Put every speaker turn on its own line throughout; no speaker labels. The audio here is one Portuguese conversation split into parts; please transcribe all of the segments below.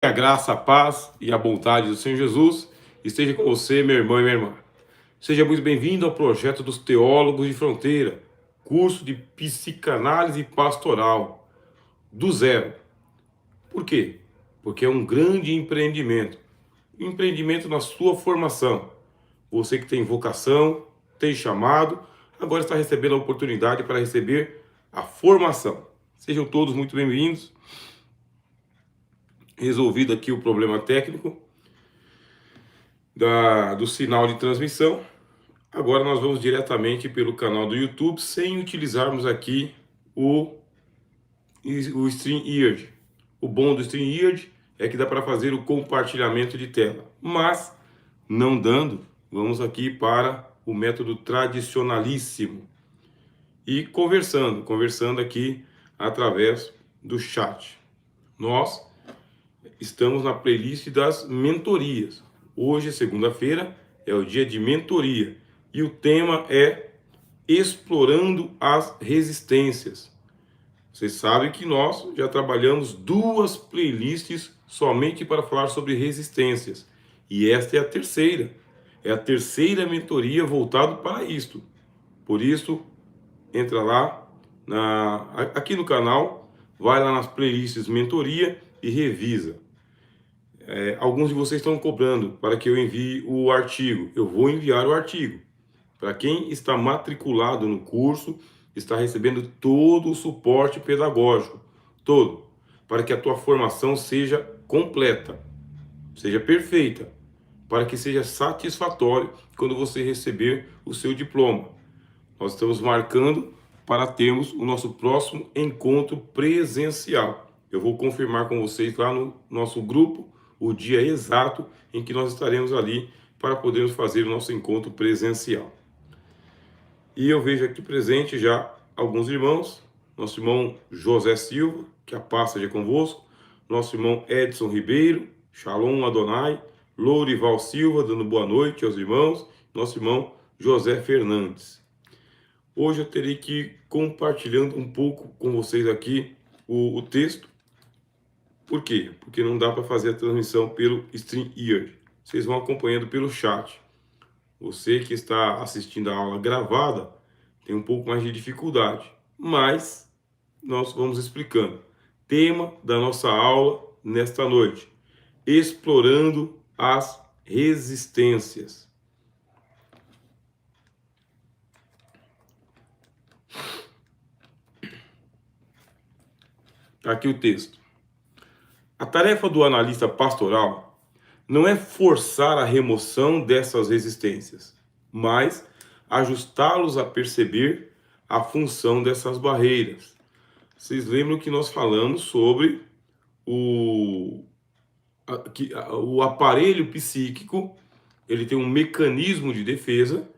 A graça, a paz e a bondade do Senhor Jesus esteja com você, meu irmão e minha irmã. Seja muito bem-vindo ao projeto dos Teólogos de Fronteira, curso de psicanálise pastoral, do zero. Por quê? Porque é um grande empreendimento. Empreendimento na sua formação. Você que tem vocação, tem chamado, agora está recebendo a oportunidade para receber a formação. Sejam todos muito bem-vindos. Resolvido aqui o problema técnico do sinal de transmissão. Agora nós vamos diretamente pelo canal do YouTube, sem utilizarmos aqui o StreamYard. O bom do StreamYard é que dá para fazer o compartilhamento de tela. Mas, não dando, vamos aqui para o método tradicionalíssimo. E conversando aqui através do chat. Nós estamos na playlist das mentorias. Hoje, segunda-feira, é o dia de mentoria. E o tema é explorando as resistências. Vocês sabem que nós já trabalhamos 2 playlists somente para falar sobre resistências. E esta é a terceira. É a terceira mentoria voltada para isto. Por isso, entra lá aqui no canal, vai lá nas playlists mentoria e revisa. Alguns de vocês estão cobrando para que eu envie o artigo. Eu vou enviar o artigo. Para quem está matriculado no curso, está recebendo todo o suporte pedagógico, todo, para que a tua formação seja completa, seja perfeita, para que seja satisfatório quando você receber o seu diploma. Nós estamos marcando para termos o nosso próximo encontro presencial. Eu vou confirmar com vocês lá no nosso grupo o dia exato em que nós estaremos ali para podermos fazer o nosso encontro presencial. E eu vejo aqui presente já alguns irmãos, nosso irmão José Silva, que a paz seja convosco, nosso irmão Edson Ribeiro, Shalom Adonai, Lourival Silva, dando boa noite aos irmãos, nosso irmão José Fernandes. Hoje eu terei que ir compartilhando um pouco com vocês aqui o texto. Por quê? Porque não dá para fazer a transmissão pelo StreamYard. Vocês vão acompanhando pelo chat. Você que está assistindo a aula gravada tem um pouco mais de dificuldade, mas nós vamos explicando. Tema da nossa aula nesta noite: explorando as resistências. Aqui o texto. A tarefa do analista pastoral não é forçar a remoção dessas resistências, mas ajustá-los a perceber a função dessas barreiras. Vocês lembram que nós falamos sobre o aparelho psíquico, ele tem um mecanismo de defesa,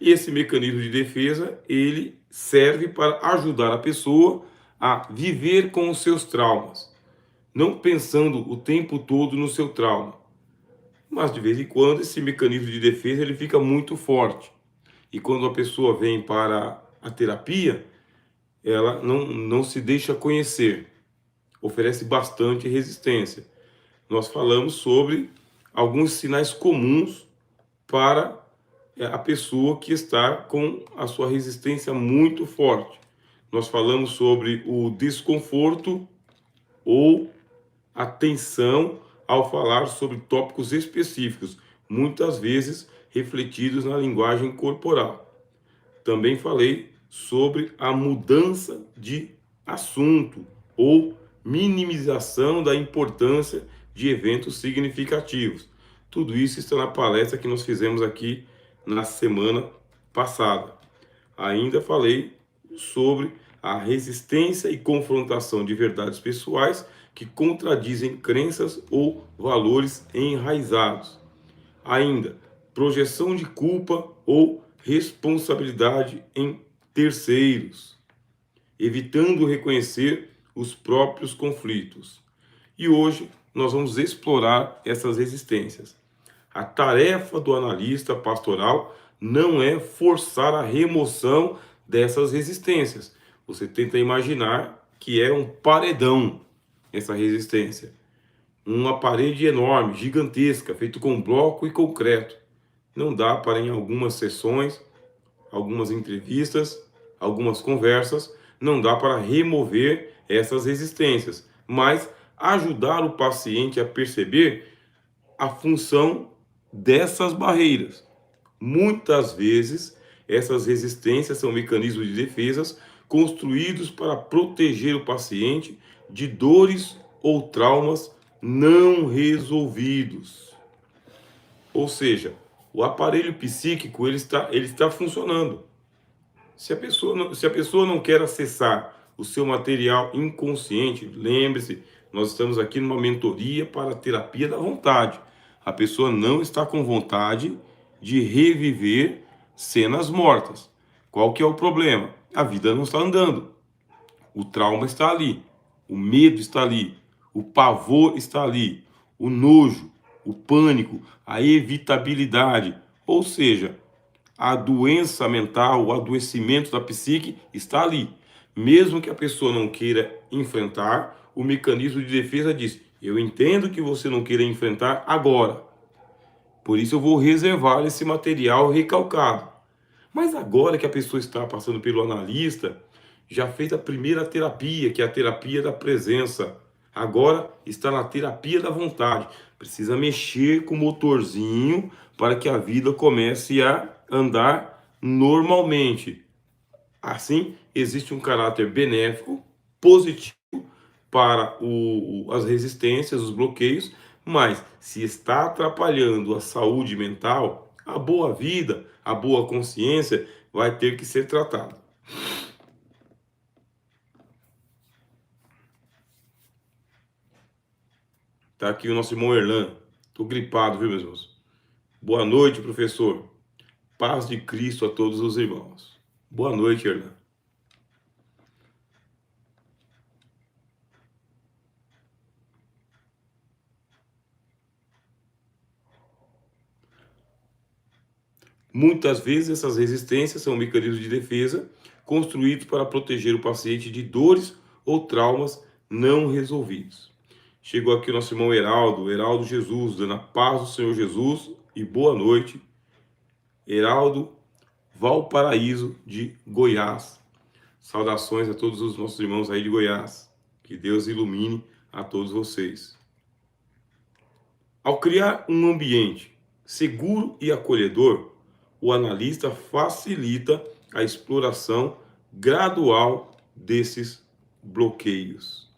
e esse mecanismo de defesa, ele serve para ajudar a pessoa a viver com os seus traumas, não pensando o tempo todo no seu trauma. Mas de vez em quando esse mecanismo de defesa ele fica muito forte. E quando a pessoa vem para a terapia, ela não se deixa conhecer, oferece bastante resistência. Nós falamos sobre alguns sinais comuns para a pessoa que está com a sua resistência muito forte. Nós falamos sobre o desconforto ou a tensão ao falar sobre tópicos específicos, muitas vezes refletidos na linguagem corporal. Também falei sobre a mudança de assunto ou minimização da importância de eventos significativos. Tudo isso está na palestra que nós fizemos aqui na semana passada. Ainda falei sobre a resistência e confrontação de verdades pessoais que contradizem crenças ou valores enraizados. Ainda, projeção de culpa ou responsabilidade em terceiros, evitando reconhecer os próprios conflitos. E hoje nós vamos explorar essas resistências. A tarefa do analista pastoral não é forçar a remoção dessas resistências. Você tenta imaginar que é um paredão essa resistência. uma parede enorme, gigantesca, feito com bloco e concreto. Não dá para, em algumas sessões, algumas entrevistas, algumas conversas, não dá para remover essas resistências, mas ajudar o paciente a perceber a função dessas barreiras. Muitas vezes, essas resistências são mecanismos de defesa construídos para proteger o paciente de dores ou traumas não resolvidos. Ou seja, o aparelho psíquico ele está funcionando. Se a pessoa não quer acessar o seu material inconsciente, lembre-se, nós estamos aqui numa mentoria para a terapia da vontade. A pessoa não está com vontade de reviver cenas mortas. Qual que é o problema? A vida não está andando. O trauma está ali, o medo está ali, o pavor está ali, o nojo, o pânico, a evitabilidade. Ou seja, a doença mental, o adoecimento da psique está ali. Mesmo que a pessoa não queira enfrentar, o mecanismo de defesa diz: eu entendo que você não queira enfrentar agora. Por isso eu vou reservar esse material recalcado. Mas agora que a pessoa está passando pelo analista, já fez a primeira terapia, que é a terapia da presença. Agora está na terapia da vontade. Precisa mexer com o motorzinho para que a vida comece a andar normalmente. Assim, existe um caráter benéfico, positivo para as resistências, os bloqueios, mas se está atrapalhando a saúde mental, a boa vida, a boa consciência vai ter que ser tratada. Tá aqui o nosso irmão Erlan. Tô gripado, viu, meus irmãos? Boa noite, professor. Paz de Cristo a todos os irmãos. Boa noite, Erlan. Muitas vezes essas resistências são mecanismos de defesa construídos para proteger o paciente de dores ou traumas não resolvidos. Chegou aqui o nosso irmão Heraldo Jesus, dando a paz do Senhor Jesus e boa noite. Heraldo Valparaíso de Goiás. Saudações a todos os nossos irmãos aí de Goiás. Que Deus ilumine a todos vocês. Ao criar um ambiente seguro e acolhedor, o analista facilita a exploração gradual desses bloqueios.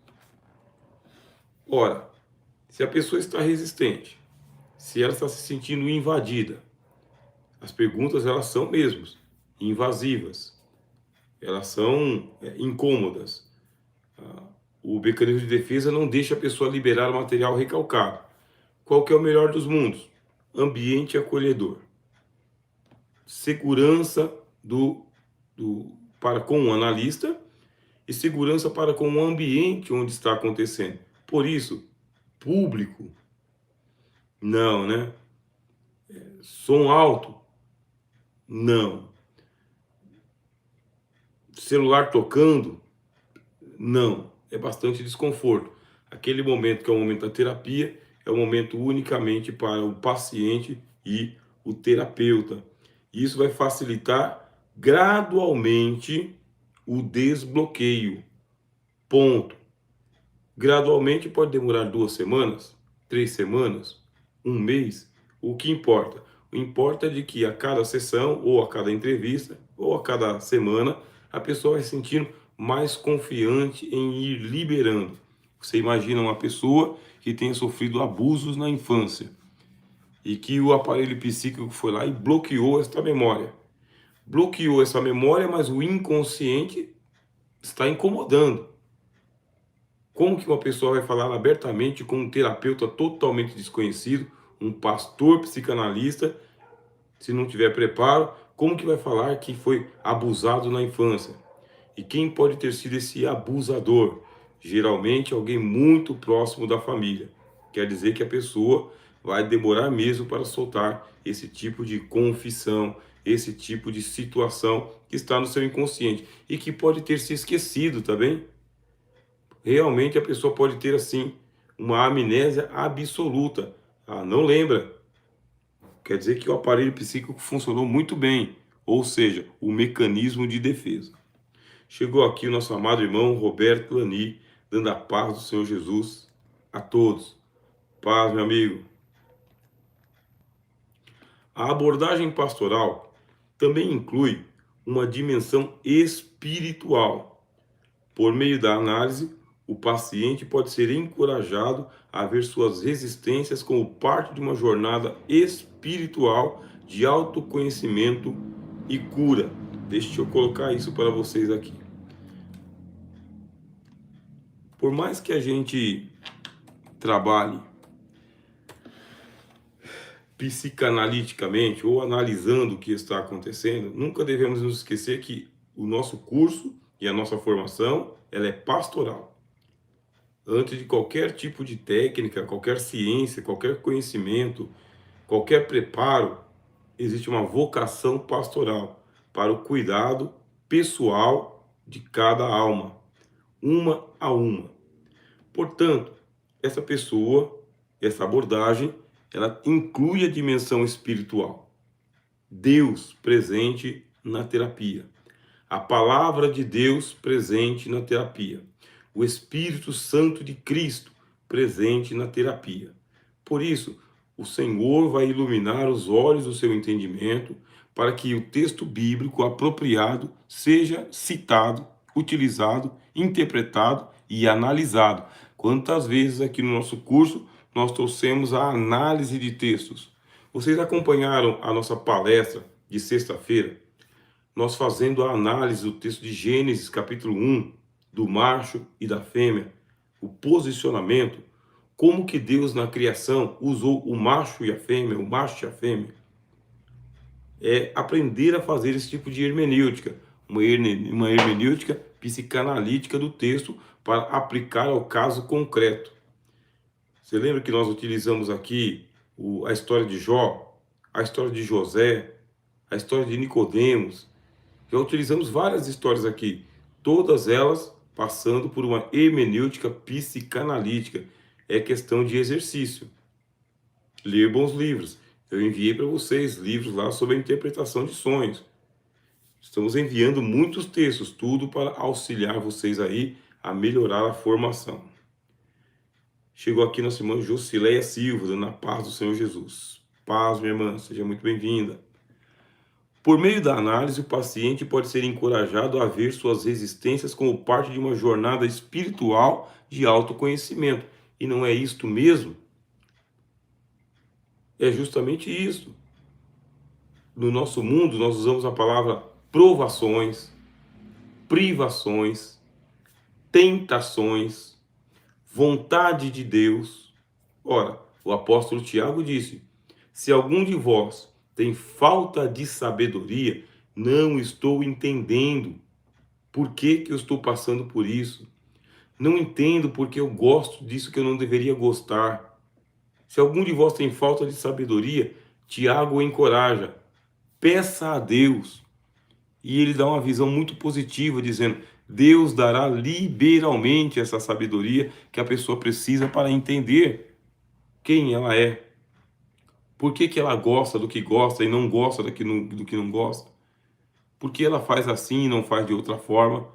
Ora, se a pessoa está resistente, se ela está se sentindo invadida, as perguntas elas são mesmo invasivas, elas são incômodas. O mecanismo de defesa não deixa a pessoa liberar o material recalcado. Qual que é o melhor dos mundos? Ambiente acolhedor. Segurança para com o analista e segurança para com o ambiente onde está acontecendo. Por isso, público, não, né? Som alto, não. Celular tocando, não. É bastante desconforto. Aquele momento que é o momento da terapia é o momento unicamente para o paciente e o terapeuta. Isso vai facilitar gradualmente o desbloqueio. Ponto. Gradualmente pode demorar 2 semanas, 3 semanas, 1 mês. O que importa? O importa é de que a cada sessão, ou a cada entrevista, ou a cada semana, a pessoa vai se sentindo mais confiante em ir liberando. Você imagina uma pessoa que tenha sofrido abusos na infância e que o aparelho psíquico foi lá e bloqueou esta memória. Bloqueou essa memória, mas o inconsciente está incomodando. Como que uma pessoa vai falar abertamente com um terapeuta totalmente desconhecido, um pastor psicanalista, se não tiver preparo? Como que vai falar que foi abusado na infância? E quem pode ter sido esse abusador? Geralmente alguém muito próximo da família. Quer dizer que a pessoa vai demorar mesmo para soltar esse tipo de confissão, esse tipo de situação que está no seu inconsciente e que pode ter se esquecido, tá bem? Realmente a pessoa pode ter assim uma amnésia absoluta. Ah, não lembra. Quer dizer que o aparelho psíquico funcionou muito bem, ou seja, o mecanismo de defesa. Chegou aqui o nosso amado irmão Roberto Lani, dando a paz do Senhor Jesus a todos. Paz, meu amigo. A abordagem pastoral também inclui uma dimensão espiritual. Por meio da análise, o paciente pode ser encorajado a ver suas resistências como parte de uma jornada espiritual de autoconhecimento e cura. Deixa eu colocar isso para vocês aqui. Por mais que a gente trabalhe psicanaliticamente ou analisando o que está acontecendo, nunca devemos nos esquecer que o nosso curso e a nossa formação, ela é pastoral. Antes de qualquer tipo de técnica, qualquer ciência, qualquer conhecimento, qualquer preparo, existe uma vocação pastoral para o cuidado pessoal de cada alma, uma a uma. Portanto, essa pessoa, essa abordagem, ela inclui a dimensão espiritual. Deus presente na terapia. A palavra de Deus presente na terapia. O Espírito Santo de Cristo presente na terapia. Por isso, o Senhor vai iluminar os olhos do seu entendimento para que o texto bíblico apropriado seja citado, utilizado, interpretado e analisado. Quantas vezes aqui no nosso curso nós trouxemos a análise de textos? Vocês acompanharam a nossa palestra de sexta-feira? Nós fazendo a análise do texto de Gênesis, capítulo 1, do macho e da fêmea, o posicionamento, como que Deus na criação usou o macho e a fêmea, o macho e a fêmea. É aprender a fazer esse tipo de hermenêutica, uma hermenêutica psicanalítica do texto para aplicar ao caso concreto. Você lembra que nós utilizamos aqui a história de Jó, a história de José, a história de Nicodemos? Já utilizamos várias histórias aqui, todas elas passando por uma hermenêutica psicanalítica. É questão de exercício. Ler bons livros. Eu enviei para vocês livros lá sobre a interpretação de sonhos. Estamos enviando muitos textos, tudo para auxiliar vocês aí a melhorar a formação. Chegou aqui nossa irmã Josileia Silva, dando a paz do Senhor Jesus. Paz, minha irmã, seja muito bem-vinda. Por meio da análise, o paciente pode ser encorajado a ver suas resistências como parte de uma jornada espiritual de autoconhecimento. E não é isto mesmo? É justamente isso. No nosso mundo, nós usamos a palavra provações, privações, tentações, vontade de Deus. Ora, o apóstolo Tiago disse: se algum de vós tem falta de sabedoria, não estou entendendo por que eu estou passando por isso. Não entendo porque eu gosto disso que eu não deveria gostar. Se algum de vós tem falta de sabedoria, Tiago o encoraja. Peça a Deus. E ele dá uma visão muito positiva, dizendo: Deus dará liberalmente essa sabedoria que a pessoa precisa para entender quem ela é. Por que ela gosta do que gosta e não gosta do que não gosta? Por que ela faz assim e não faz de outra forma?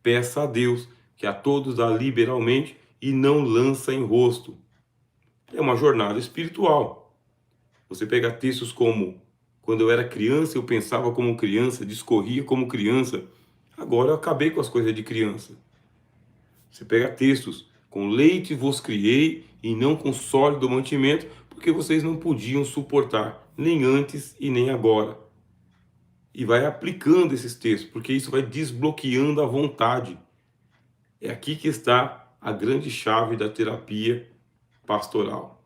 Peça a Deus, que a todos dá liberalmente e não lança em rosto. É uma jornada espiritual. Você pega textos como: quando eu era criança, eu pensava como criança, discorria como criança. Agora eu acabei com as coisas de criança. Você pega textos: com leite vos criei e não com sólido mantimento, porque vocês não podiam suportar, nem antes e nem agora. E vai aplicando esses textos, porque isso vai desbloqueando a vontade. É aqui que está a grande chave da terapia pastoral.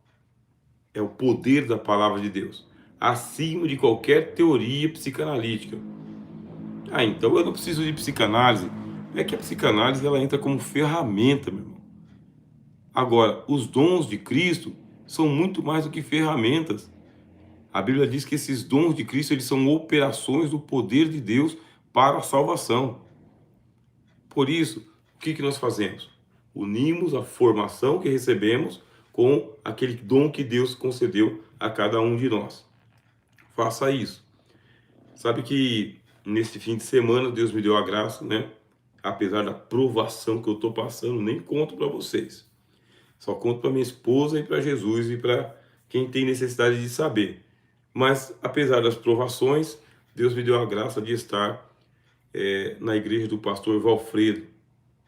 É o poder da palavra de Deus, acima de qualquer teoria psicanalítica. Ah, então eu não preciso de psicanálise. É que a psicanálise ela entra como ferramenta, meu irmão. Agora, os dons de Cristo são muito mais do que ferramentas. A Bíblia diz que esses dons de Cristo eles são operações do poder de Deus para a salvação. Por isso, o que nós fazemos? Unimos a formação que recebemos com aquele dom que Deus concedeu a cada um de nós. Faça isso. Sabe que nesse fim de semana Deus me deu a graça, né? Apesar da provação que eu estou passando, nem conto para vocês. Só conto para minha esposa e para Jesus e para quem tem necessidade de saber. Mas apesar das provações, Deus me deu a graça de estar na igreja do pastor Valfredo,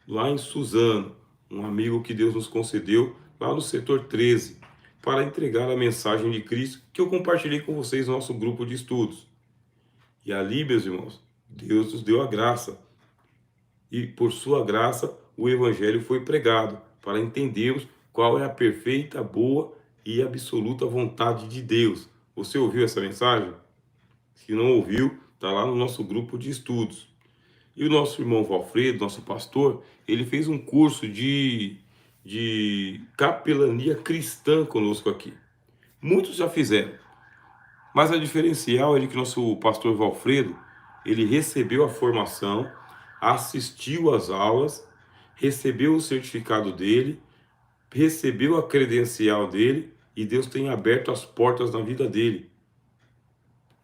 lá em Suzano, um amigo que Deus nos concedeu lá no setor 13, para entregar a mensagem de Cristo que eu compartilhei com vocês no nosso grupo de estudos. E ali, meus irmãos, Deus nos deu a graça. E por sua graça, o evangelho foi pregado, para entendermos qual é a perfeita, boa e absoluta vontade de Deus. Você ouviu essa mensagem? Se não ouviu, está lá no nosso grupo de estudos. E o nosso irmão Valfredo, nosso pastor, ele fez um curso de capelania cristã conosco aqui. Muitos já fizeram. Mas a diferencial é de que nosso pastor Valfredo, ele recebeu a formação, assistiu às aulas, recebeu o certificado dele, recebeu a credencial dele e Deus tem aberto as portas na vida dele.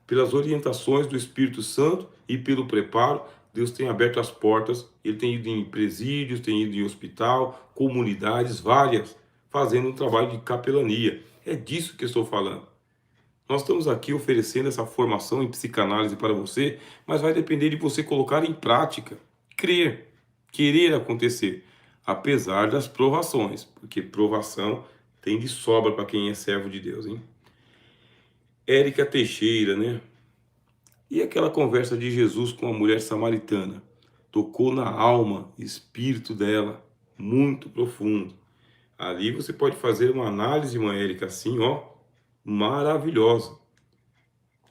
Pelas orientações do Espírito Santo e pelo preparo, Deus tem aberto as portas. Ele tem ido em presídios, tem ido em hospital, comunidades várias, fazendo um trabalho de capelania. É disso que eu estou falando. Nós estamos aqui oferecendo essa formação em psicanálise para você, mas vai depender de você colocar em prática, crer, querer acontecer, apesar das provações, porque provação tem de sobra para quem é servo de Deus, hein? Érica Teixeira, né? E aquela conversa de Jesus com a mulher samaritana? Tocou na alma, espírito dela, muito profundo. Ali você pode fazer uma análise, uma Érica, assim, ó, maravilhosa,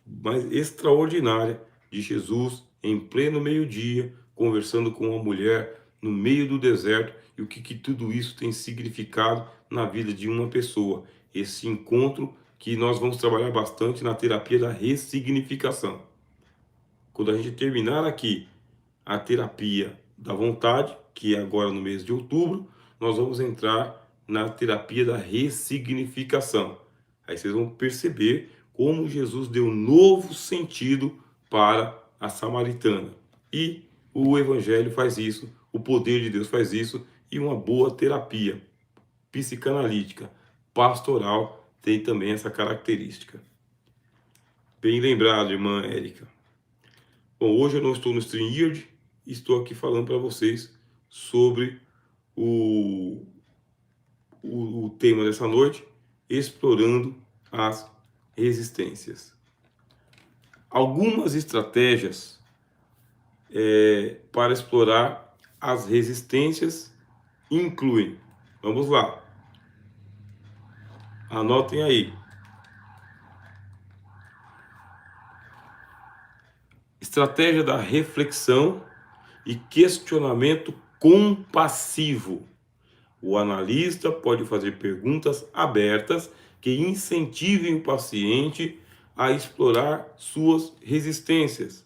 mas extraordinária, de Jesus em pleno meio-dia, conversando com uma mulher no meio do deserto, e o que tudo isso tem significado na vida de uma pessoa. Esse encontro que nós vamos trabalhar bastante na terapia da ressignificação. Quando a gente terminar aqui a terapia da vontade, que é agora no mês de outubro, nós vamos entrar na terapia da ressignificação. Aí vocês vão perceber como Jesus deu um novo sentido para a samaritana. E o Evangelho faz isso, o poder de Deus faz isso, e uma boa terapia psicanalítica, pastoral, tem também essa característica. Bem lembrado, irmã Érica. Bom, hoje eu não estou no StreamYard, estou aqui falando para vocês sobre o tema dessa noite, explorando as resistências. Algumas estratégias para explorar as resistências incluem, vamos lá, anotem aí. Estratégia da reflexão e questionamento compassivo. O analista pode fazer perguntas abertas que incentivem o paciente a explorar suas resistências.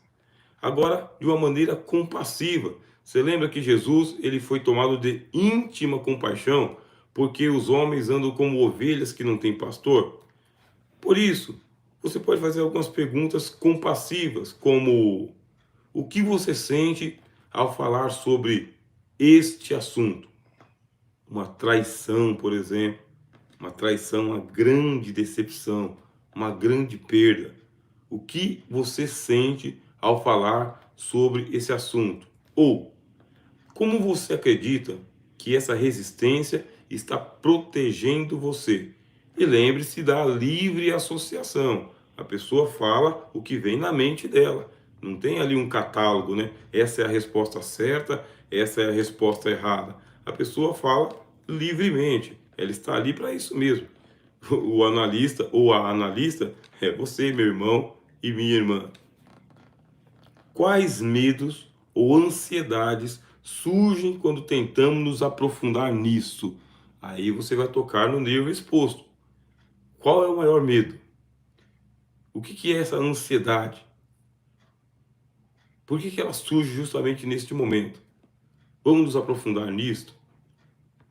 Agora, de uma maneira compassiva. Você lembra que Jesus ele foi tomado de íntima compaixão porque os homens andam como ovelhas que não têm pastor? Por isso, você pode fazer algumas perguntas compassivas, como: o que você sente ao falar sobre este assunto? Uma traição, por exemplo, uma traição, uma grande decepção, uma grande perda. O que você sente ao falar sobre esse assunto? Ou, como você acredita que essa resistência está protegendo você? E lembre-se da livre associação. A pessoa fala o que vem na mente dela. Não tem ali um catálogo, né? Essa é a resposta certa, essa é a resposta errada. A pessoa fala livremente. Ela está ali para isso mesmo. O analista ou a analista é você, meu irmão e minha irmã. Quais medos ou ansiedades surgem quando tentamos nos aprofundar nisso? Aí você vai tocar no nervo exposto. Qual é o maior medo? O que é essa ansiedade? Por que ela surge justamente neste momento? Vamos nos aprofundar nisto?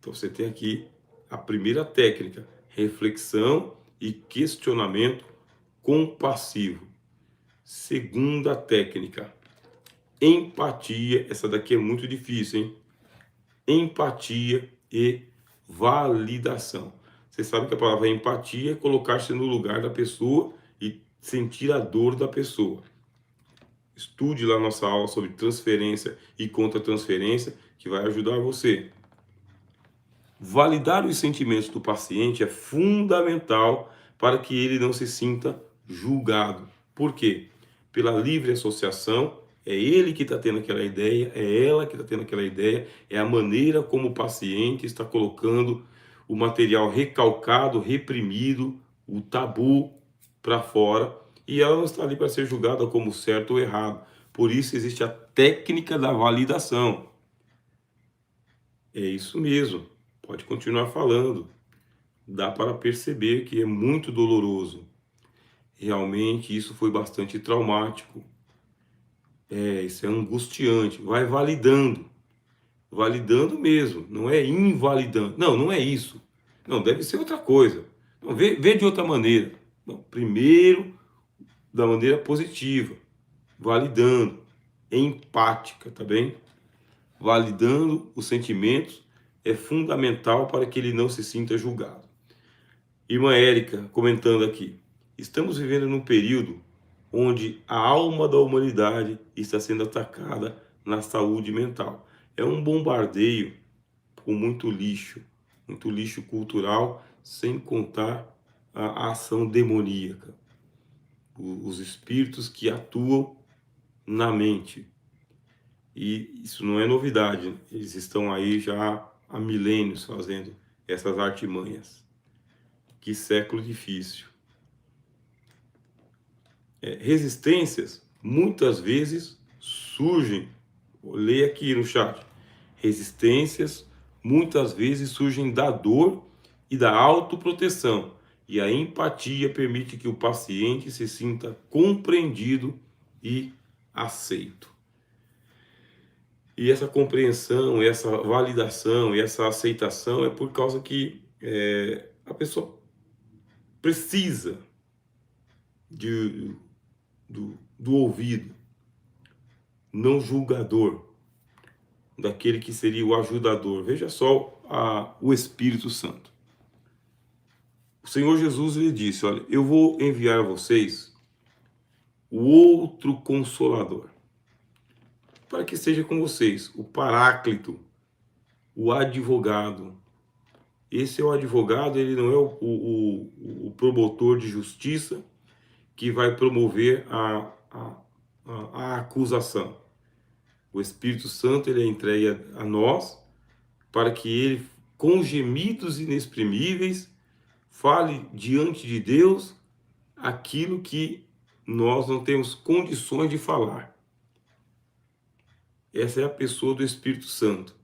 Então você tem aqui a primeira técnica, reflexão e questionamento compassivo. Segunda técnica, empatia. Essa daqui é muito difícil, hein? Empatia e validação. Você sabe que a palavra empatia é colocar-se no lugar da pessoa e sentir a dor da pessoa. Estude lá nossa aula sobre transferência e contra-transferência, que vai ajudar você. Validar os sentimentos do paciente é fundamental para que ele não se sinta julgado. Por quê? Pela livre associação, é ele que está tendo aquela ideia, é ela que está tendo aquela ideia, é a maneira como o paciente está colocando o material recalcado, reprimido, o tabu para fora, e ela não está ali para ser julgada como certo ou errado. Por isso existe a técnica da validação. É isso mesmo, pode continuar falando. Dá para perceber que é muito doloroso. Realmente isso foi bastante traumático. Isso é angustiante. Vai validando. Validando mesmo. Não é invalidando. Não, não é isso. Não, deve ser outra coisa. Não, vê de outra maneira. Não, primeiro, da maneira positiva. Validando. Empática, tá bem? Validando os sentimentos é fundamental para que ele não se sinta julgado. Irmã Érica comentando aqui, estamos vivendo num período onde a alma da humanidade está sendo atacada na saúde mental. É um bombardeio com muito lixo cultural, sem contar a ação demoníaca, os espíritos que atuam na mente. E isso não é novidade, eles estão aí já há milênios fazendo essas artimanhas. Que século difícil. Resistências muitas vezes surgem, leia aqui no chat, resistências muitas vezes surgem da dor e da autoproteção, e a empatia permite que o paciente se sinta compreendido e aceito. E essa compreensão, essa validação e essa aceitação é por causa que a pessoa precisa do ouvido não julgador, daquele que seria o ajudador. Veja só o Espírito Santo. O Senhor Jesus lhe disse, olha, eu vou enviar a vocês o outro Consolador, para que seja com vocês, o Paráclito, o advogado. Esse é o advogado, ele não é o promotor de justiça que vai promover a acusação. O Espírito Santo ele é entregue a nós para que ele, com gemidos inexprimíveis, fale diante de Deus aquilo que nós não temos condições de falar. Essa é a pessoa do Espírito Santo.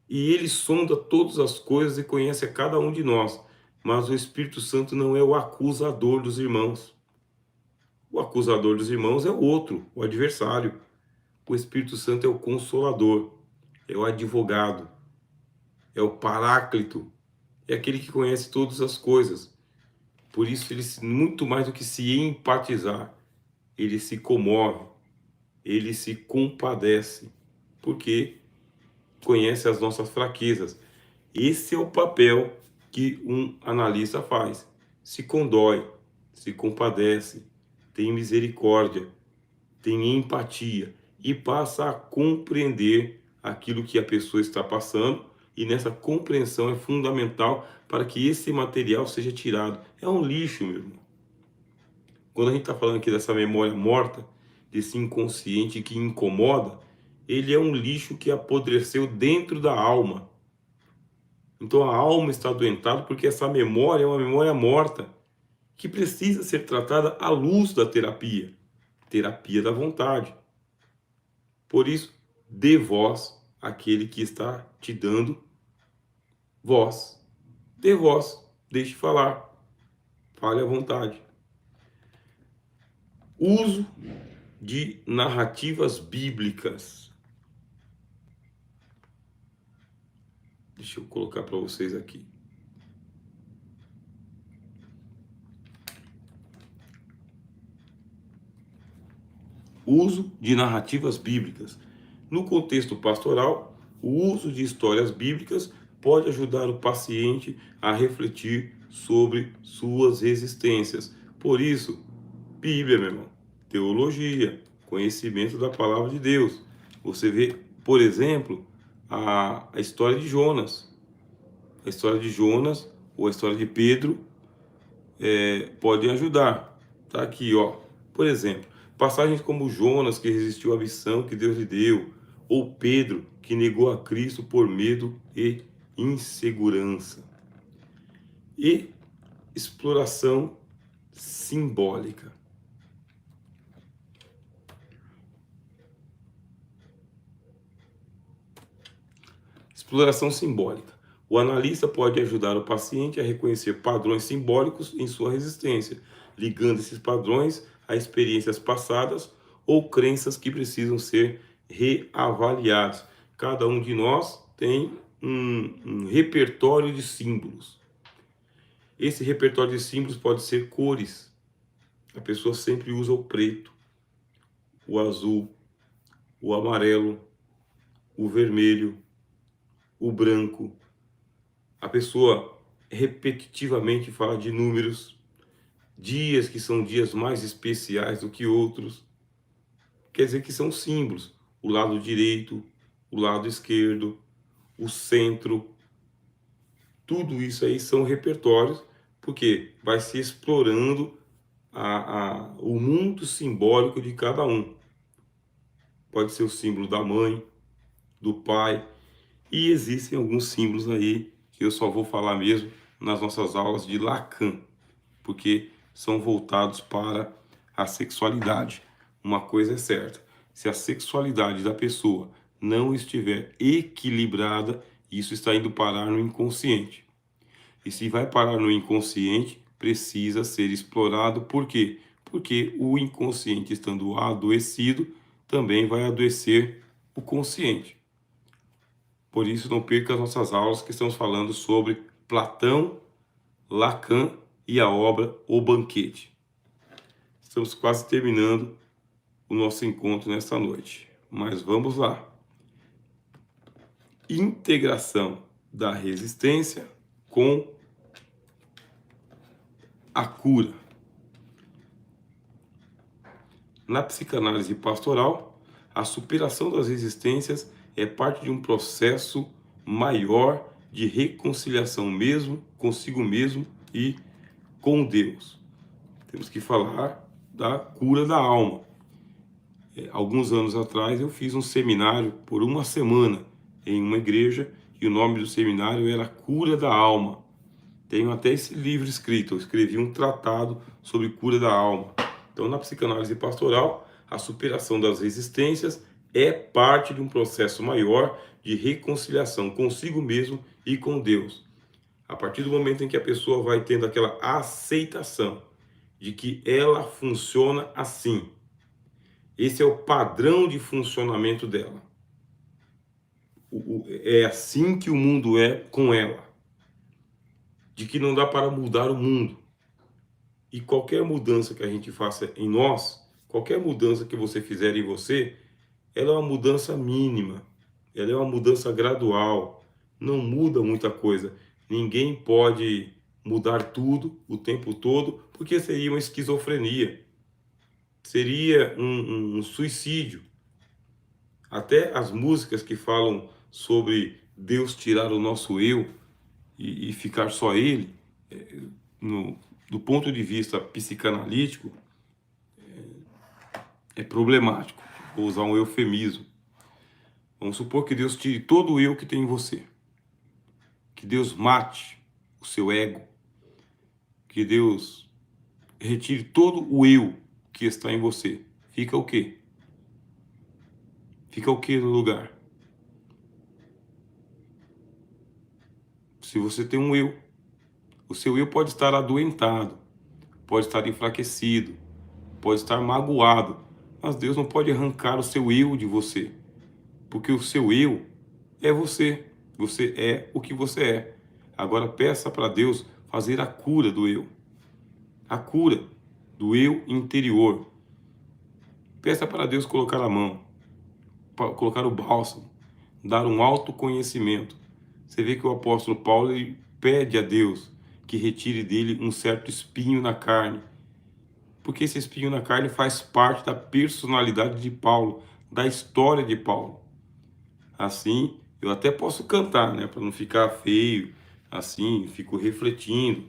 E ele sonda todas as coisas e conhece a cada um de nós. Mas o Espírito Santo não é o acusador dos irmãos. O acusador dos irmãos é o outro, o adversário. O Espírito Santo é o consolador, é o advogado, é o paráclito, é aquele que conhece todas as coisas. Por isso, ele, muito mais do que se empatizar, ele se comove, ele se compadece, porque conhece as nossas fraquezas. Esse é o papel que um analista faz. Se condói, se compadece, tem misericórdia, tem empatia e passa a compreender aquilo que a pessoa está passando, e nessa compreensão é fundamental para que esse material seja tirado. É um lixo, meu irmão. Quando a gente está falando aqui dessa memória morta, desse inconsciente que incomoda, ele é um lixo que apodreceu dentro da alma. Então a alma está adoentada porque essa memória é uma memória morta, que precisa ser tratada à luz da terapia, terapia da vontade. Por isso, dê voz àquele que está te dando voz. Dê voz, deixe falar, fale à vontade. Uso de narrativas bíblicas. Deixa eu colocar para vocês aqui. Uso de narrativas bíblicas. No contexto pastoral, o uso de histórias bíblicas pode ajudar o paciente a refletir sobre suas resistências. Por isso, Bíblia, meu irmão, teologia, conhecimento da palavra de Deus. Você vê, por exemplo, a história de Jonas. A história de Jonas ou a história de Pedro podem ajudar. Tá aqui, ó. Por exemplo, passagens como Jonas, que resistiu à missão que Deus lhe deu, ou Pedro, que negou a Cristo por medo e insegurança. E exploração simbólica. Exploração simbólica. O analista pode ajudar o paciente a reconhecer padrões simbólicos em sua resistência, ligando esses padrões a experiências passadas ou crenças que precisam ser reavaliadas. Cada um de nós tem um repertório de símbolos. Esse repertório de símbolos pode ser cores. A pessoa sempre usa o preto, o azul, o amarelo, o vermelho, o branco. A pessoa repetitivamente fala de números, dias que são dias mais especiais do que outros. Quer dizer que são símbolos. O lado direito, o lado esquerdo, o centro. Tudo isso aí são repertórios, porque vai se explorando o mundo simbólico de cada um. Pode ser o símbolo da mãe, do pai, e existem alguns símbolos aí que eu só vou falar mesmo nas nossas aulas de Lacan, porque são voltados para a sexualidade. Uma coisa é certa, se a sexualidade da pessoa não estiver equilibrada, isso está indo parar no inconsciente. E se vai parar no inconsciente, precisa ser explorado. Por quê? Porque o inconsciente, estando adoecido, também vai adoecer o consciente. Por isso, não perca as nossas aulas que estamos falando sobre Platão, Lacan e a obra O Banquete. Estamos quase terminando o nosso encontro nesta noite, mas vamos lá. Integração da resistência com a cura. Na psicanálise pastoral, a superação das resistências é parte de um processo maior de reconciliação mesmo consigo mesmo e com Deus. Temos que falar da cura da alma. Alguns anos atrás eu fiz um seminário por uma semana em uma igreja e o nome do seminário era Cura da Alma. Tenho até esse livro escrito, eu escrevi um tratado sobre cura da alma. Então, na psicanálise pastoral, a superação das resistências é parte de um processo maior de reconciliação consigo mesmo e com Deus. A partir do momento em que a pessoa vai tendo aquela aceitação de que ela funciona assim. Esse é o padrão de funcionamento dela. É assim que o mundo é com ela. De que não dá para mudar o mundo. E qualquer mudança que a gente faça em nós, qualquer mudança que você fizer em você, ela é uma mudança mínima, ela é uma mudança gradual, não muda muita coisa. Ninguém pode mudar tudo o tempo todo, porque seria uma esquizofrenia, seria um suicídio. Até as músicas que falam sobre Deus tirar o nosso eu e ficar só Ele, do ponto de vista psicanalítico, é problemático. Vou usar um eufemismo. Vamos supor que Deus tire todo o eu que tem em você. Que Deus mate o seu ego. Que Deus retire todo o eu que está em você. Fica o quê? Fica o quê no lugar? Se você tem um eu, o seu eu pode estar adoentado, pode estar enfraquecido, pode estar magoado, mas Deus não pode arrancar o seu eu de você, porque o seu eu é você. Você é o que você é. Agora peça para Deus fazer a cura do eu. A cura do eu interior. Peça para Deus colocar a mão, colocar o bálsamo, dar um autoconhecimento. Você vê que o apóstolo Paulo ele pede a Deus que retire dele um certo espinho na carne, porque esse espinho na carne faz parte da personalidade de Paulo, da história de Paulo. Assim, eu até posso cantar, né, para não ficar feio, assim, fico refletindo,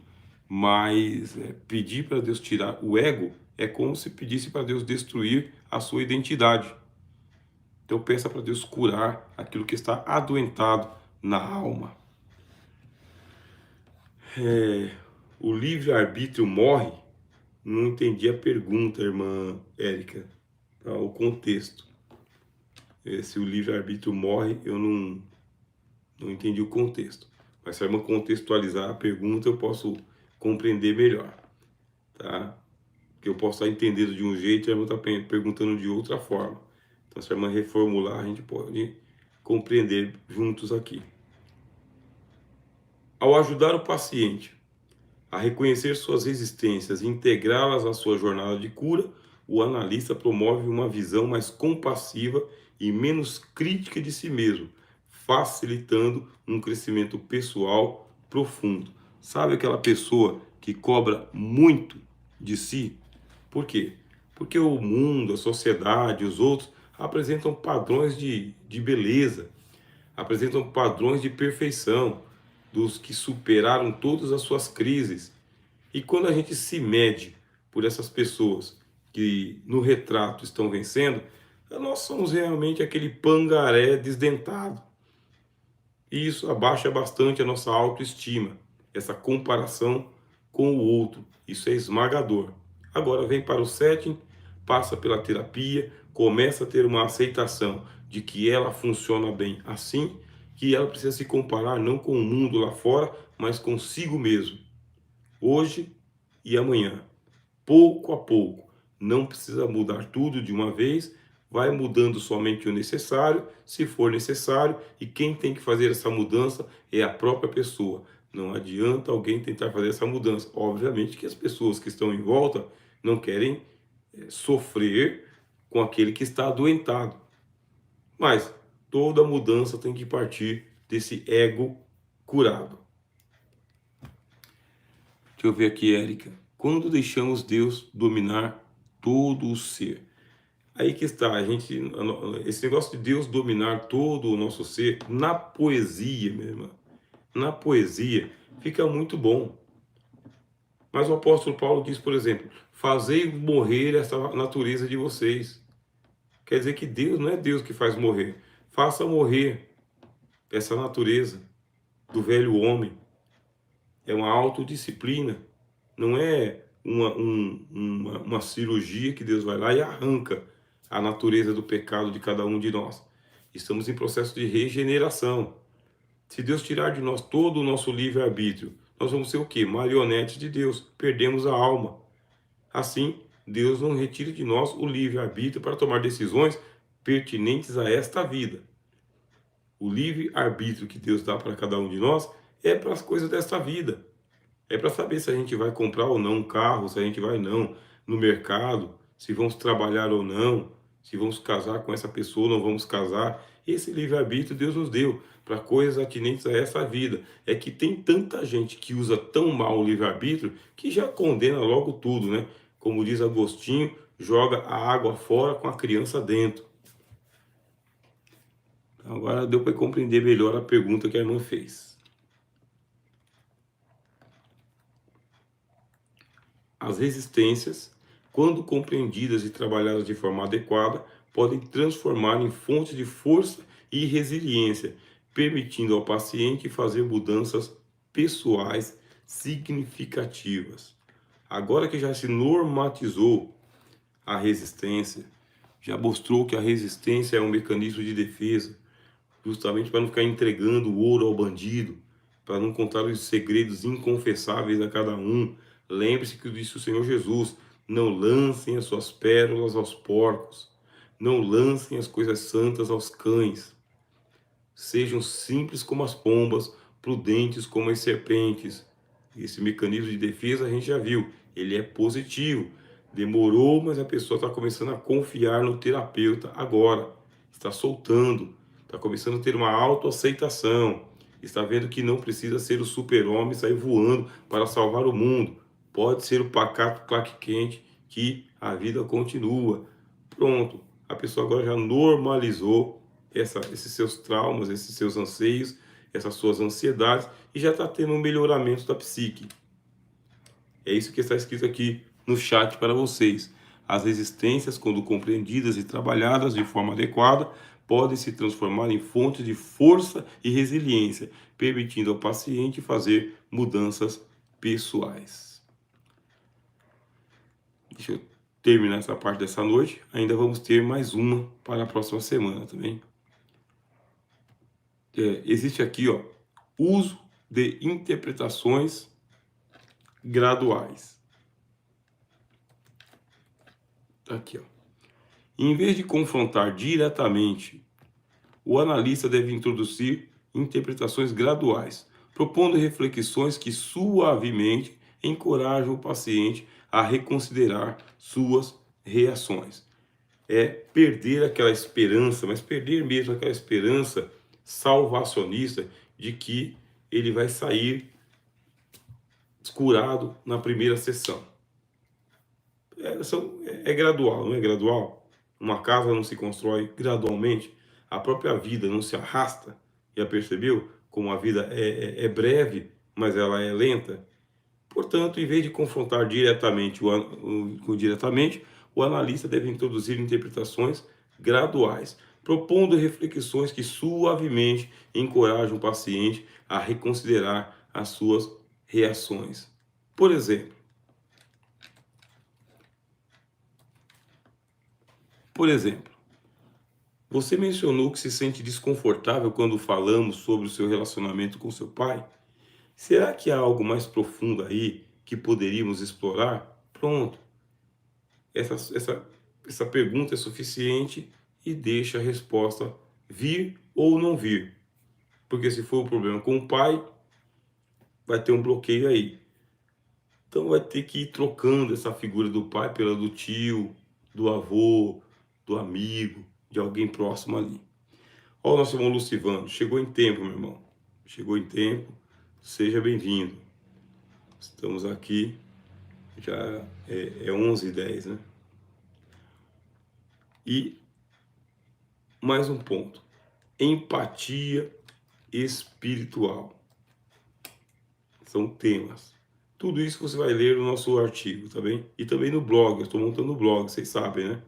mas pedir para Deus tirar o ego é como se pedisse para Deus destruir a sua identidade. Então peça para Deus curar aquilo que está adoentado na alma. O livre-arbítrio morre? Não entendi a pergunta, irmã Érica. Tá, o contexto. Se o livre-arbítrio morre, eu não entendi o contexto. Mas se a irmã contextualizar a pergunta, eu posso compreender melhor. Tá? Porque eu posso estar entendendo de um jeito e a irmã está perguntando de outra forma. Então, se a irmã reformular, a gente pode compreender juntos aqui. Ao ajudar o paciente a reconhecer suas resistências e integrá-las à sua jornada de cura, o analista promove uma visão mais compassiva e menos crítica de si mesmo, facilitando um crescimento pessoal profundo. Sabe aquela pessoa que cobra muito de si? Por quê? Porque o mundo, a sociedade, os outros apresentam padrões de beleza, apresentam padrões de perfeição, dos que superaram todas as suas crises. E quando a gente se mede por essas pessoas que no retrato estão vencendo, nós somos realmente aquele pangaré desdentado. E isso abaixa bastante a nossa autoestima, essa comparação com o outro. Isso é esmagador. Agora vem para o setting, passa pela terapia, começa a ter uma aceitação de que ela funciona bem assim, que ela precisa se comparar não com o mundo lá fora, mas consigo mesmo. Hoje e amanhã, pouco a pouco. Não precisa mudar tudo de uma vez, vai mudando somente o necessário, se for necessário, e quem tem que fazer essa mudança é a própria pessoa. Não adianta alguém tentar fazer essa mudança. Obviamente que as pessoas que estão em volta não querem sofrer com aquele que está adoentado. Mas toda mudança tem que partir desse ego curado. Deixa eu ver aqui, Érica. Quando deixamos Deus dominar todo o ser? Aí que está, esse negócio de Deus dominar todo o nosso ser, na poesia, minha irmã, na poesia, fica muito bom. Mas o apóstolo Paulo diz, por exemplo, fazei morrer essa natureza de vocês. Quer dizer que Deus não é Deus que faz morrer. Faça morrer essa natureza do velho homem. É uma autodisciplina. Não é uma cirurgia que Deus vai lá e arranca a natureza do pecado de cada um de nós. Estamos em processo de regeneração. Se Deus tirar de nós todo o nosso livre-arbítrio, nós vamos ser o quê? Marionetes de Deus. Perdemos a alma. Assim, Deus não retira de nós o livre-arbítrio para tomar decisões pertinentes a esta vida. O livre-arbítrio que Deus dá para cada um de nós é para as coisas desta vida. É para saber se a gente vai comprar ou não um carro, se a gente vai não no mercado, se vamos trabalhar ou não, se vamos casar com essa pessoa ou não vamos casar. Esse livre-arbítrio Deus nos deu para coisas atinentes a essa vida. É que tem tanta gente que usa tão mal o livre-arbítrio que já condena logo tudo, né? Como diz Agostinho, joga a água fora com a criança dentro. Agora deu para compreender melhor a pergunta que a irmã fez. As resistências, quando compreendidas e trabalhadas de forma adequada, podem transformar em fontes de força e resiliência, permitindo ao paciente fazer mudanças pessoais significativas. Agora que já se normatizou a resistência, já mostrou que a resistência é um mecanismo de defesa, justamente para não ficar entregando o ouro ao bandido, para não contar os segredos inconfessáveis a cada um. Lembre-se que disse o Senhor Jesus: não lancem as suas pérolas aos porcos, não lancem as coisas santas aos cães. sejam simples como as pombas, prudentes como as serpentes. Esse mecanismo de defesa a gente já viu, ele é positivo. Demorou, mas a pessoa está começando a confiar no terapeuta agora. Está soltando, está começando a ter uma autoaceitação. Está vendo que não precisa ser o super-homem sair voando para salvar o mundo. Pode ser o pacato Clark Kent que a vida continua. Pronto, a pessoa agora já normalizou esses seus traumas, esses seus anseios, essas suas ansiedades e já está tendo um melhoramento da psique. É isso que está escrito aqui no chat para vocês. As resistências, quando compreendidas e trabalhadas de forma adequada, podem se transformar em fontes de força e resiliência, permitindo ao paciente fazer mudanças pessoais. Deixa eu terminar essa parte dessa noite. Ainda vamos ter mais uma para a próxima semana também. Existe aqui, ó, uso de interpretações graduais. Aqui, ó. Em vez de confrontar diretamente, o analista deve introduzir interpretações graduais, propondo reflexões que suavemente encorajam o paciente a reconsiderar suas reações. É perder aquela esperança, mas perder mesmo aquela esperança salvacionista de que ele vai sair curado na primeira sessão. É gradual, não é gradual? Uma casa não se constrói gradualmente, a própria vida não se arrasta. Já percebeu como a vida é breve, mas ela é lenta? Portanto, em vez de confrontar diretamente o analista deve introduzir interpretações graduais, propondo reflexões que suavemente encorajam o paciente a reconsiderar as suas reações. Por exemplo, você mencionou que se sente desconfortável quando falamos sobre o seu relacionamento com seu pai? Será que há algo mais profundo aí que poderíamos explorar? Pronto. Essa pergunta é suficiente e deixa a resposta vir ou não vir. Porque se for um problema com o pai, vai ter um bloqueio aí. Então vai ter que ir trocando essa figura do pai pela do tio, do avô, do amigo, de alguém próximo ali. Ó, o nosso irmão Lucivano, chegou em tempo, meu irmão. Chegou em tempo, seja bem-vindo. Estamos aqui, já é 11h10, né? E mais um ponto, empatia espiritual. São temas. Tudo isso você vai ler no nosso artigo, tá bem? E também no blog, eu estou montando o blog, vocês sabem, né?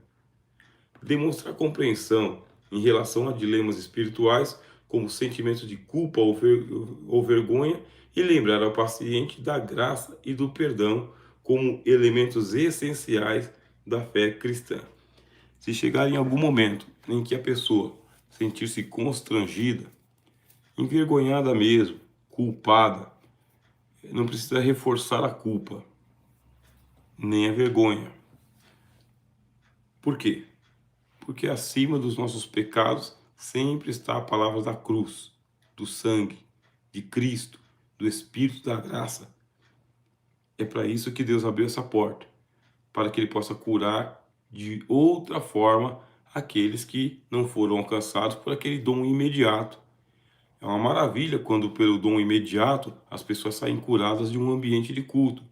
Demonstrar compreensão em relação a dilemas espirituais, como sentimentos de culpa ou vergonha, e lembrar ao paciente da graça e do perdão como elementos essenciais da fé cristã. Se chegar em algum momento em que a pessoa sentir-se constrangida, envergonhada mesmo, culpada, não precisa reforçar a culpa, nem a vergonha. Por quê? Porque acima dos nossos pecados sempre está a palavra da cruz, do sangue, de Cristo, do Espírito da graça. É para isso que Deus abriu essa porta, para que Ele possa curar de outra forma aqueles que não foram alcançados por aquele dom imediato. É uma maravilha quando, pelo dom imediato, as pessoas saem curadas de um ambiente de culto.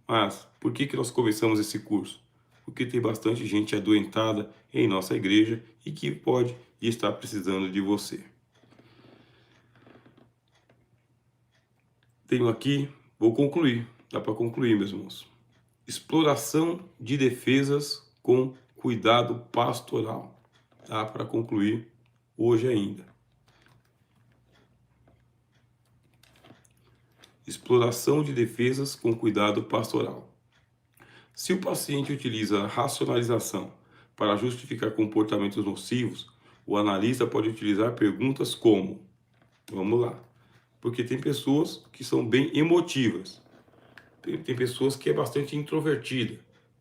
Mas, por que nós começamos esse curso? Porque tem bastante gente adoentada em nossa igreja e que pode estar precisando de você. Tenho aqui, vou concluir, dá para concluir, meus irmãos. Exploração de defesas com cuidado pastoral. Dá para concluir hoje ainda. Exploração de defesas com cuidado pastoral. Se o paciente utiliza a racionalização para justificar comportamentos nocivos, o analista pode utilizar perguntas como, vamos lá, porque tem pessoas que são bem emotivas, tem pessoas que é bastante introvertida,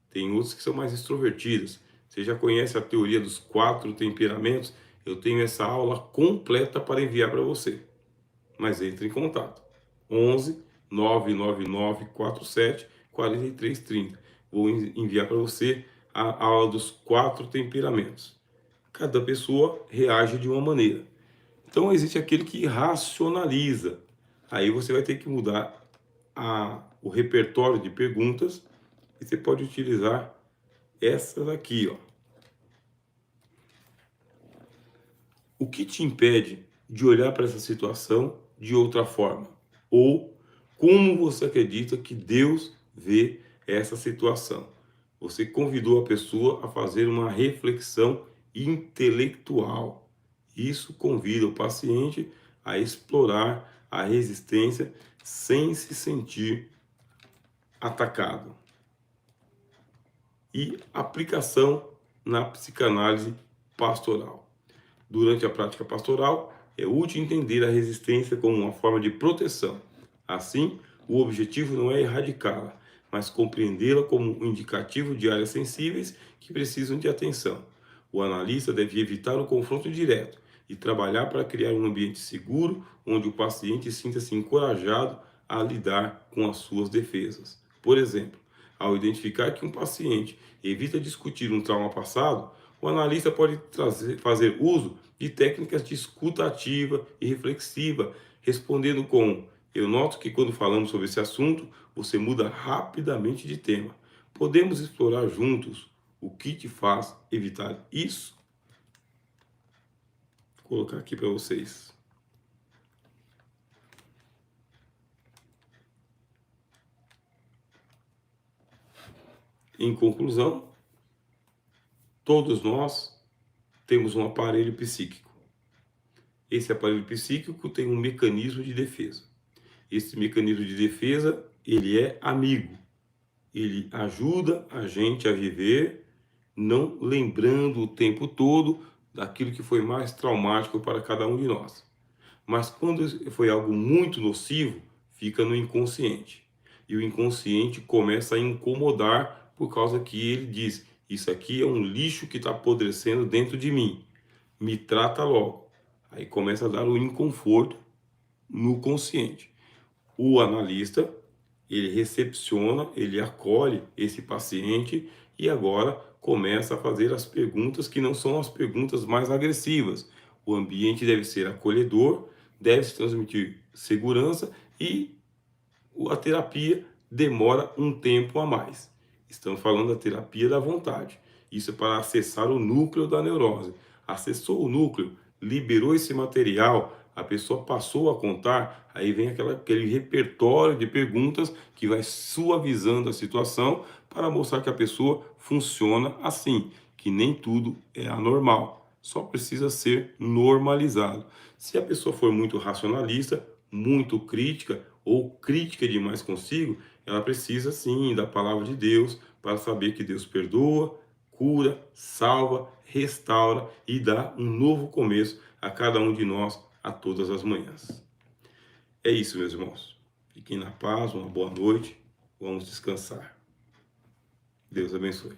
tem outras que são mais extrovertidas. Você já conhece a teoria dos 4 temperamentos? eu tenho essa aula completa para enviar para você. Mas entre em contato. 11 99947 4330. Vou enviar para você a aula dos 4 temperamentos. Cada pessoa reage de uma maneira. Então existe aquele que racionaliza. Aí você vai ter que mudar o repertório de perguntas e você pode utilizar essas aqui, ó. O que te impede de olhar para essa situação de outra forma? Ou como você acredita que Deus vê essa situação? Você convidou a pessoa a fazer uma reflexão intelectual. Isso convida o paciente a explorar a resistência sem se sentir atacado. E aplicação na psicanálise pastoral. Durante a prática pastoral, é útil entender a resistência como uma forma de proteção. Assim, o objetivo não é erradicá-la, mas compreendê-la como um indicativo de áreas sensíveis que precisam de atenção. O analista deve evitar o confronto direto e trabalhar para criar um ambiente seguro onde o paciente sinta-se encorajado a lidar com as suas defesas. Por exemplo, ao identificar que um paciente evita discutir um trauma passado, o analista pode fazer uso de técnicas de escuta ativa e reflexiva, respondendo com: eu noto que quando falamos sobre esse assunto, você muda rapidamente de tema. Podemos explorar juntos o que te faz evitar isso? Vou colocar aqui para vocês. Em conclusão, todos nós temos um aparelho psíquico. Esse aparelho psíquico tem um mecanismo de defesa. Esse mecanismo de defesa, ele é amigo. Ele ajuda a gente a viver, não lembrando o tempo todo daquilo que foi mais traumático para cada um de nós. Mas quando foi algo muito nocivo, fica no inconsciente. E o inconsciente começa a incomodar por causa que ele diz: isso aqui é um lixo que está apodrecendo dentro de mim. Me trata logo. Aí começa a dar o inconforto no consciente. O analista, ele recepciona, ele acolhe esse paciente e agora começa a fazer as perguntas que não são as perguntas mais agressivas. O ambiente deve ser acolhedor, deve se transmitir segurança e a terapia demora um tempo a mais. Estamos falando da terapia da vontade. Isso é para acessar o núcleo da neurose. Acessou o núcleo, liberou esse material, a pessoa passou a contar, aí vem aquele repertório de perguntas que vai suavizando a situação para mostrar que a pessoa funciona assim, que nem tudo é anormal, só precisa ser normalizado. Se a pessoa for muito racionalista, muito crítica ou crítica demais consigo, ela precisa sim da palavra de Deus para saber que Deus perdoa, cura, salva, restaura e dá um novo começo a cada um de nós a todas as manhãs. É isso, meus irmãos. Fiquem na paz, uma boa noite. Vamos descansar. Deus abençoe.